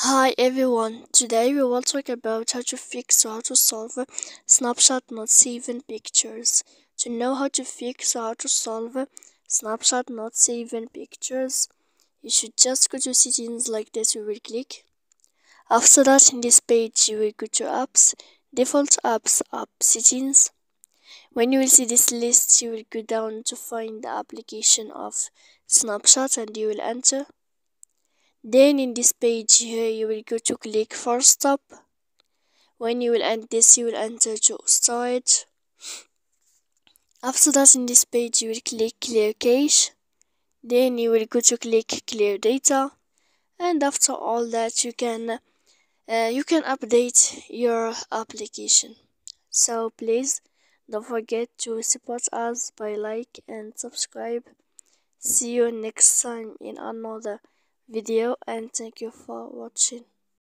Hi everyone, today we will talk about how to fix or how to solve snapshot not saving pictures. To know how to fix or how to solve snapshot not saving pictures, you should just go to settings like this. You will click. After that, in this page you will go to apps, default apps, app settings. When you will see this list, you will go down to find the application of snapshot and you will enter. Then in this page here you will go to click for stop. When you will end this, you will enter to storage. After that, in this page you will click clear cache. Then you will go to click clear data, and after all that you can update your application. So please don't forget to support us by like and subscribe. See you next time in another video, and thank you for watching.